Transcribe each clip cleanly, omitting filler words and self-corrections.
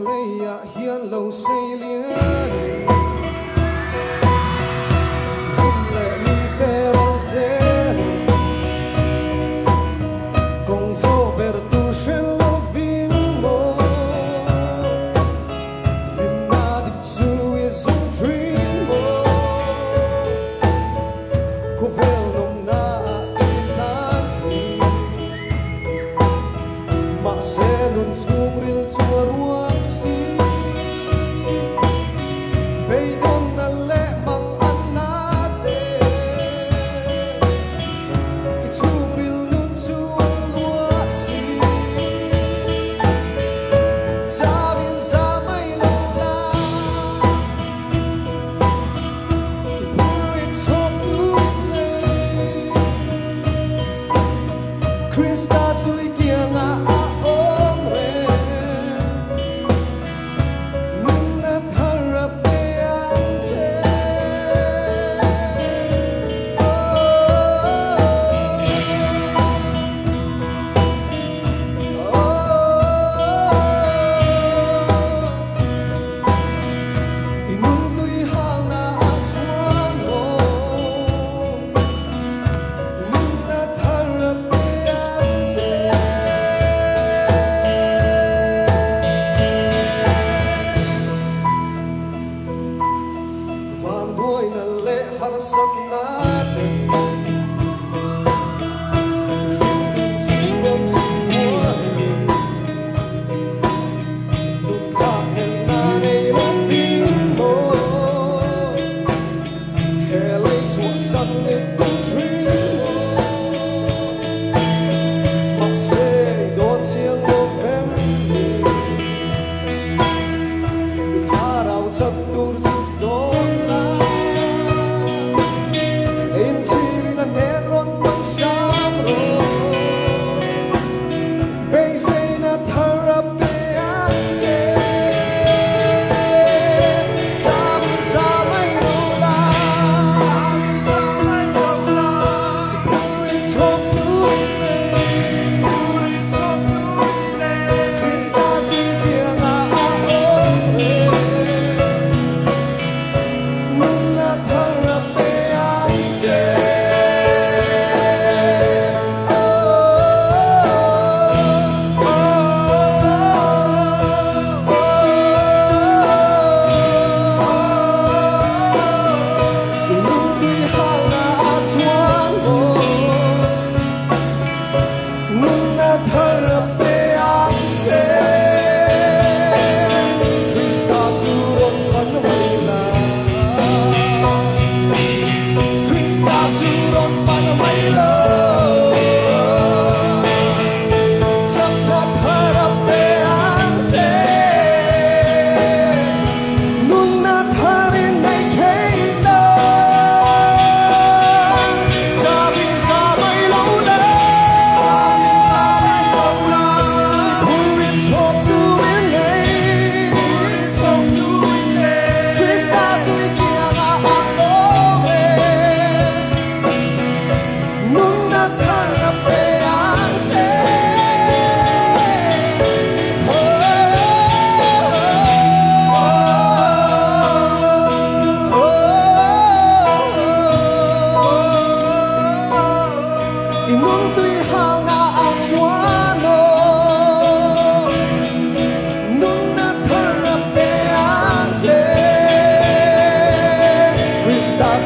lấy à hiền lâu say liền lệ mi tê rong xe con dâu per tu scello vimo rimma di su is un dreamo covel non na intani ma se non sumril sua ruaksi bei donna le mang anate sumril nun sua ruaksi sabin sa may lola ipurit sok tuwe Krista tui kia nga harsak natin Suram semuanya Luntahel nanay lovimo Helay suwasan itong dreamo Maksay doon siyang November Ikaraw sa turso doon lang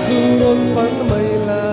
Surun panmayla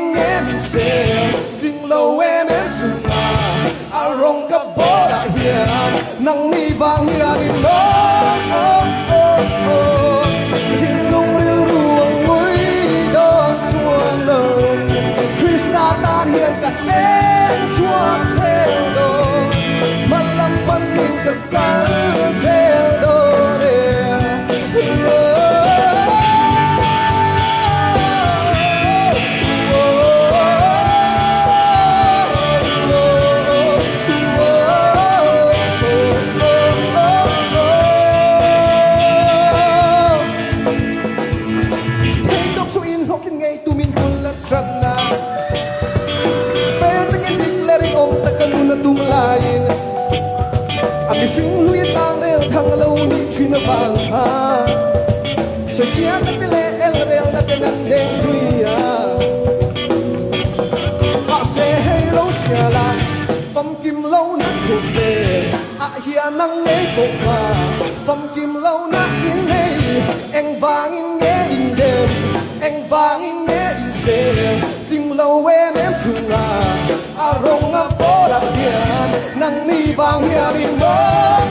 vàng nghe mình xem tình lâu em dù mà rong cấp bó đã hiền nắng mi vàng hiền đi nó hình lung riêu ruộng mũi đón xuân lồng Krishna tan hiền cắt em chuông rêu đồ mà lâm bắn linh cực cắn rêu đồ sinh huy tang rel thang lâu ni chuyên vàng ha soi xiên na tele el rel na tenan deng suya a se hey lâu xia la phẩm kim lâu na thuộc về a hiền năng nghe bộ hoa phẩm kim lâu na in hey anh vàng in nghe in đêm anh vàng in nghe in se tình lâu em dùng à rong na bó đã hiền năng ni vàng hiền in đó